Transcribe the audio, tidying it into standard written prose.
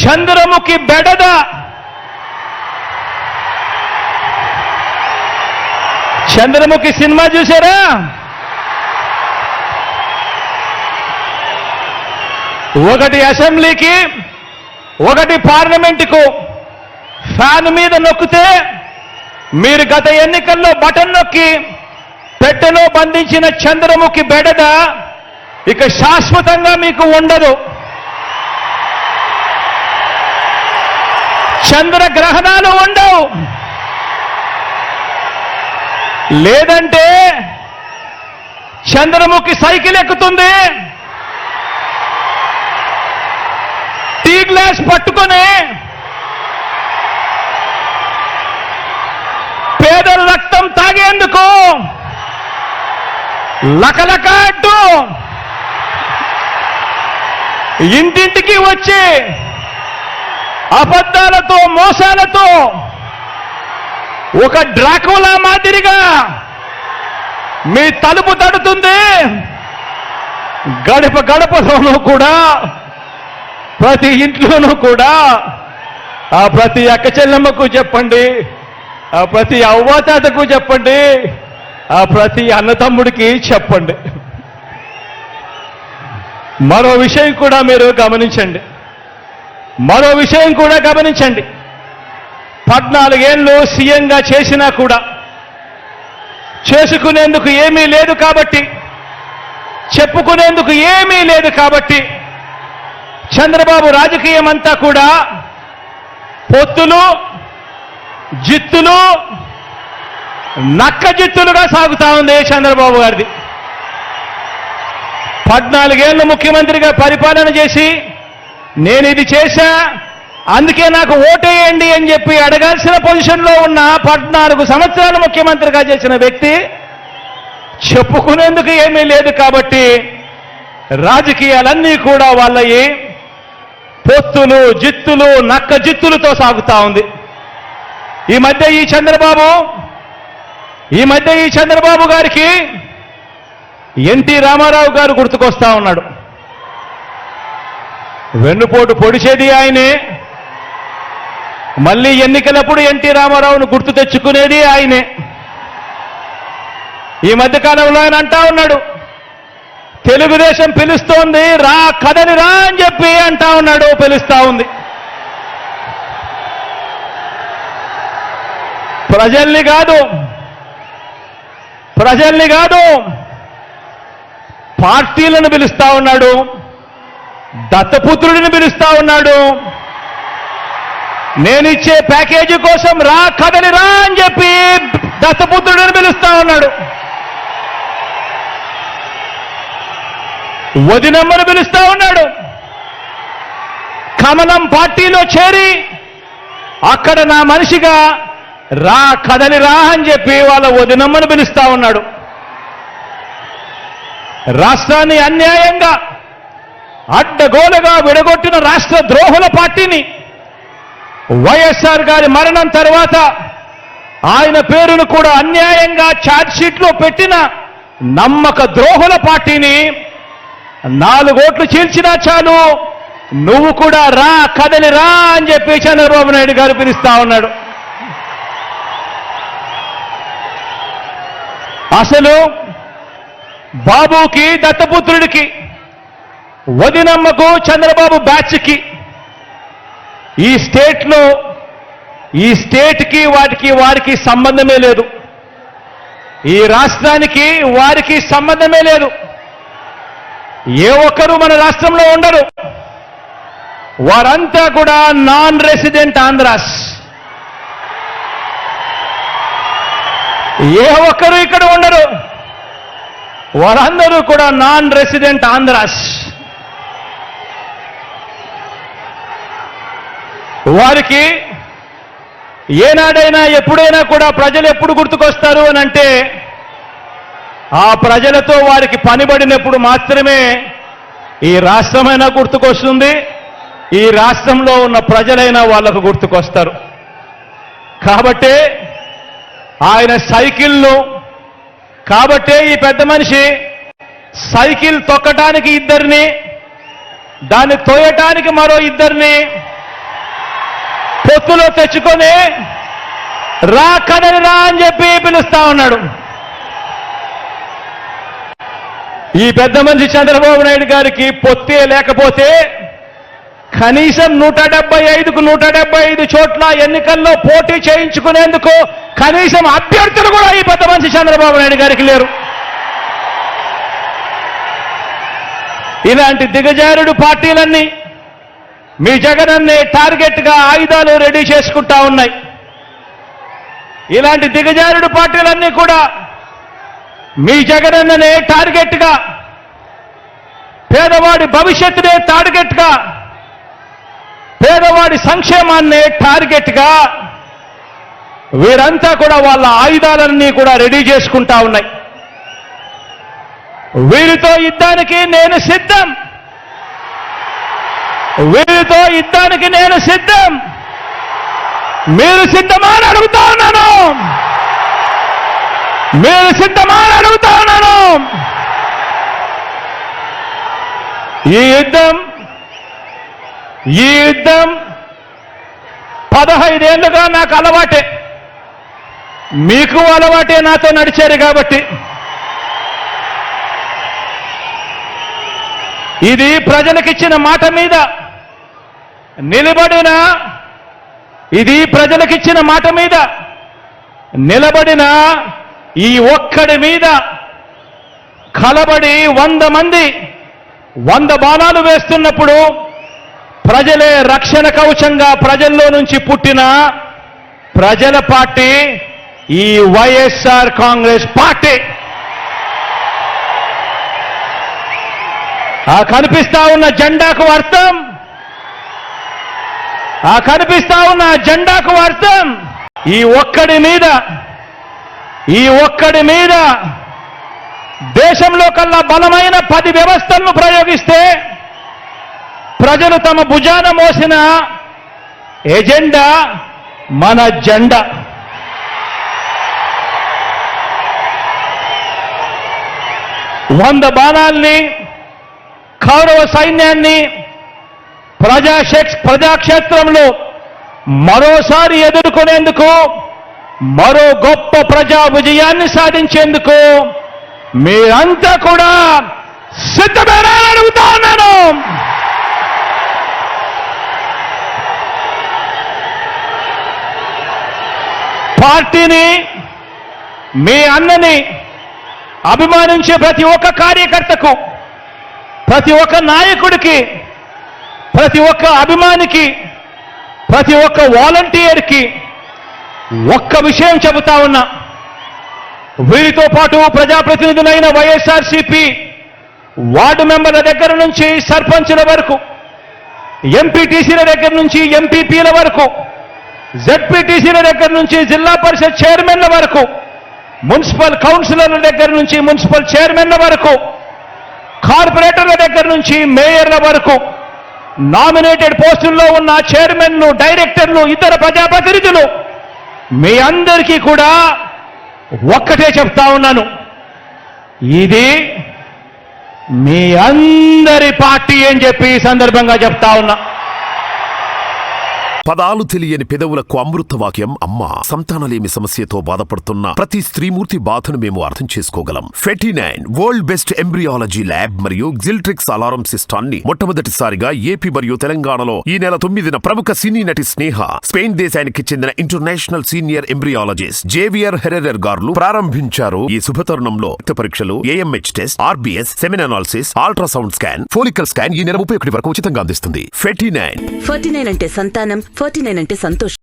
చంద్రముఖి బెడద, చంద్రముఖి సినిమా చూసారా? ఒకటి అసెంబ్లీకి, ఒకటి పార్లమెంటుకు ఫ్యాన్ మీద నొక్కితే మీరు గత ఎన్నికల్లో బటన్ నొక్కి పెట్టెలో బంధించిన చంద్రముఖి బెడద ఇక శాశ్వతంగా మీకు ఉండదు. చంద్రగ్రహణాలు ఉండవు. లేదంటే చంద్రముఖి సైకిల్ ఎక్కుతుంది, టీ గ్లాస్ పట్టుకొని పేదల రక్తం తాగేందుకు లకలకాడ్డు ఇంటింటికి వచ్చి అబద్ధాలతో మోసాలతో ఒక డ్రాకులా మాదిరిగా మీ తలుపు తడుతుంది. గడప గడపలోనూ కూడా, ప్రతి ఇంట్లోనూ కూడా ఆ ప్రతి అక్క చెల్లెమ్మకు చెప్పండి, ఆ ప్రతి అవ్వాతాతకు చెప్పండి, ఆ ప్రతి అన్నతమ్ముడికి చెప్పండి. మరో విషయం కూడా మీరు గమనించండి, మరో విషయం కూడా గమనించండి. 14 ఏళ్ళు సీఎంగా చేసినా కూడా చేసుకునేందుకు ఏమీ లేదు కాబట్టి, చెప్పుకునేందుకు ఏమీ లేదు కాబట్టి చంద్రబాబు రాజకీయం అంతా కూడా పొత్తులు, జిత్తులు, నక్క జిత్తులుగా సాగుతా ఉంది చంద్రబాబు గారిది. 14 ఏళ్ళు ముఖ్యమంత్రిగా పరిపాలన చేసి నేను ఇది చేశా అందుకే నాకు ఓటేయండి అని చెప్పి అడగాల్సిన పొజిషన్లో ఉన్న 14 సంవత్సరాలు ముఖ్యమంత్రిగా చేసిన వ్యక్తి చెప్పుకునేందుకు ఏమీ లేదు కాబట్టి రాజకీయాలన్నీ కూడా వాళ్ళయి పొత్తులు, జిత్తులు, నక్క జిత్తులతో సాగుతా ఉంది. ఈ మధ్య ఈ చంద్రబాబు గారికి ఎన్టీ రామారావు గారు గుర్తుకొస్తా ఉన్నాడు. వెన్నుపోటు పొడిచేది ఆయనే, మళ్ళీ ఎన్నికలప్పుడు ఎన్టీ రామారావును గుర్తు తెచ్చుకునేది ఆయనే. ఈ మధ్యకాలంలో ఆయన అంటా ఉన్నాడు, తెలుగుదేశం పిలుస్తోంది రా, కదని రా అని చెప్పి అంటా ఉన్నాడు, పిలుస్తా ఉంది. ప్రజల్ని కాదు పార్టీలను పిలుస్తా ఉన్నాడు, దత్తపుత్రుడిని పిలుస్తా ఉన్నాడు. నేనిచ్చే ప్యాకేజీ కోసం రా, కదని రా అని చెప్పి దత్తపుత్రుడిని పిలుస్తా ఉన్నాడు. వదినమ్మను పిలుస్తా ఉన్నాడు. కమలం పార్టీలో చేరి అక్కడ నా మనిషిగా రా, కదని రా అని చెప్పి వాళ్ళ వదినమ్మను పిలుస్తా ఉన్నాడు. రాష్ట్రాన్ని అన్యాయంగా అడ్డగోలుగా విడగొట్టిన రాష్ట్ర ద్రోహుల పార్టీని వైఎస్ఆర్ గారి మరణం తర్వాత ఆయన పేరును కూడా అన్యాయంగా ఛార్జ్షీట్లో పెట్టిన నమ్మక ద్రోహుల పార్టీని 4 ఓట్లు చీల్చినా చాలు నువ్వు కూడా రా, కదలి రా అని చెప్పి చంద్రబాబు నాయుడు గారు పిలుస్తా ఉన్నాడు. అసలు బాబుకి, దత్తపుత్రుడికి, వదినమ్మకు, చంద్రబాబు బ్యాచ్కి ఈ స్టేట్కి వారికి సంబంధమే లేదు. ఈ రాష్ట్రానికి వారికి సంబంధమే లేదు. ఏ ఒక్కరూ మన రాష్ట్రంలో ఉండరు. వారంతా కూడా నాన్ రెసిడెంట్ ఆంధ్రాస్. ఏ ఒక్కరూ ఇక్కడ ఉండరు. వారందరూ కూడా నాన్ రెసిడెంట్ ఆంధ్రాస్. వారికి ఏనాడైనా ఎప్పుడైనా కూడా ప్రజలు ఎప్పుడు గుర్తుకొస్తారు అని అంటే ఆ ప్రజలతో వారికి పనిబడినప్పుడు మాత్రమే ఈ రాష్ట్రమైనా గుర్తుకొస్తుంది, ఈ రాష్ట్రంలో ఉన్న ప్రజలైనా వాళ్ళకు గుర్తుకొస్తారు. కాబట్టే ఆయన కాబట్టే ఈ పెద్ద మనిషి సైకిల్ తొక్కటానికి 2, దాన్ని తోయటానికి మరో 2, పొత్తులో తెచ్చుకొని రా కదలి రా అని చెప్పి పిలుస్తా ఉన్నాడు. ఈ పెద్ద మనిషి చంద్రబాబు నాయుడు గారికి పొత్తే లేకపోతే కనీసం 175కు 175 చోట్ల ఎన్నికల్లో పోటీ చేయించుకునేందుకు కనీసం అభ్యర్థులు కూడా ఈ పెద్ద మనిషి చంద్రబాబు నాయుడు గారికి లేరు. ఇలాంటి దిగజారుడు పార్టీలన్నీ మీ జగనన్నే టార్గెట్ గా ఆయుధాలు రెడీ చేసుకుంటా ఉన్నాయి. ఇలాంటి దిగజారుడు పార్టీలన్నీ కూడా మీ జగనన్ననే టార్గెట్ గా, పేదవాడి భవిష్యత్తునే టార్గెట్ గా, పేదవాడి సంక్షేమాన్నే టార్గెట్ గా వీరంతా కూడా వాళ్ళ ఆయుధాలన్నీ కూడా రెడీ చేసుకుంటా ఉన్నాయి. వీరితో యుద్ధానికి నేను సిద్ధం, వీరితో యుద్ధానికి నేను సిద్ధం. మీరు సిద్ధమా అని అడుగుతా ఉన్నాను, మీరు సిద్ధమా అని అడుగుతా ఉన్నాను. ఈ యుద్ధం 15 ఏళ్లుగా నాకు అలవాటే, మీకు అలవాటే నాతో నడిచారు కాబట్టి. ఇది ప్రజలకిచ్చిన మాట మీద నిలబడిన, ఇది ప్రజలకిచ్చిన మాట మీద నిలబడిన ఈ ఒక్కడి మీద కలబడి 100 మంది 100 బాణాలు వేస్తున్నప్పుడు ప్రజలే రక్షణ కవచంగా ప్రజల్లో నుంచి పుట్టిన ప్రజల పార్టీ ఈ వైఎస్ఆర్ కాంగ్రెస్ పార్టీ. ఆ కనిపిస్తా ఉన్న జెండాకు అర్థం, ఆ కనిపిస్తా ఉన్న జెండాకు అర్థం ఈ ఒక్కడి మీద దేశంలో కల్లా బలమైన 10 వ్యవస్థలను ప్రయోగిస్తే ప్రజలు తమ భుజాన మోసిన ఎజెండా మన జెండా. వంద బాణాల్ని, కౌరవ సైన్యాన్ని ప్రజాక్షేత్రంలో మరోసారి ఎదుర్కొనేందుకు, మరో గొప్ప ప్రజా విజయాన్ని సాధించేందుకు మీరంతా కూడా సిద్ధమేనా అని అడుగుతా ఉన్నాను. పార్టీని, మీ అన్నని అభిమానించే ప్రతి ఒక్క కార్యకర్తకు, ప్రతి ఒక్క నాయకుడికి, ప్రతి ఒక్క అభిమానికి, ప్రతి ఒక్క వాలంటీర్కి ఒక్క విషయం చెబుతా ఉన్నా. వీరితో పాటు ప్రజాప్రతినిధులైన వైఎస్ఆర్సీపీ వార్డు మెంబర్ల దగ్గర నుంచి సర్పంచుల వరకు, ఎంపీటీసీల దగ్గర నుంచి ఎంపీపీల వరకు, జెడ్పీటీసీల దగ్గర నుంచి జిల్లా పరిషత్ చైర్మన్ల వరకు, మున్సిపల్ కౌన్సిలర్ల దగ్గర నుంచి మున్సిపల్ చైర్మన్ల వరకు, కార్పొరేటర్ల దగ్గర నుంచి మేయర్ల వరకు, నామినేటెడ్ పోస్టుల్లో ఉన్న చైర్మన్లు, డైరెక్టర్లు, ఇతర ప్రజాప్రతినిధులు మీ అందరికీ కూడా ఒక్కటే చెప్తా ఉన్నాను, ఇది మీ అందరి పార్టీ అని చెప్పి ఈ సందర్భంగా చెప్తా ఉన్నా. పదాలు తెలియని పెదవులకు అమృత వాక్యం అమ్మ. సంతానలేమి సమస్యతో బాధపడుతున్న ప్రతి స్త్రీమూర్తి బాధను మేము అర్థం చేసుకోగలం. 49 వరల్డ్ బెస్ట్ ఎంబ్రియాలజీ ల్యాబ్ మరియు జిల్ట్రిక్స్ అలారం సిస్టాన్ని మొట్టమొదటిసారిగా ఏపీ మరియు తెలంగాణలో ఈ నెల 9న ప్రముఖ సినీ నటి స్నేహ, స్పెయిన్ దేశానికి చెందిన international senior embryologist Javier Herrera గారు ప్రారంభించారు. ఈ శుభతరుణంలో రక్త పరీక్షలు, AMH test, RBS, semen analysis, ultrasound scan, follicle scan ఈ నెల 31 వరకు ఉచితంగా అందిస్తుంది. 49 అంటే సంతానం, 49 అంటే సంతోషం.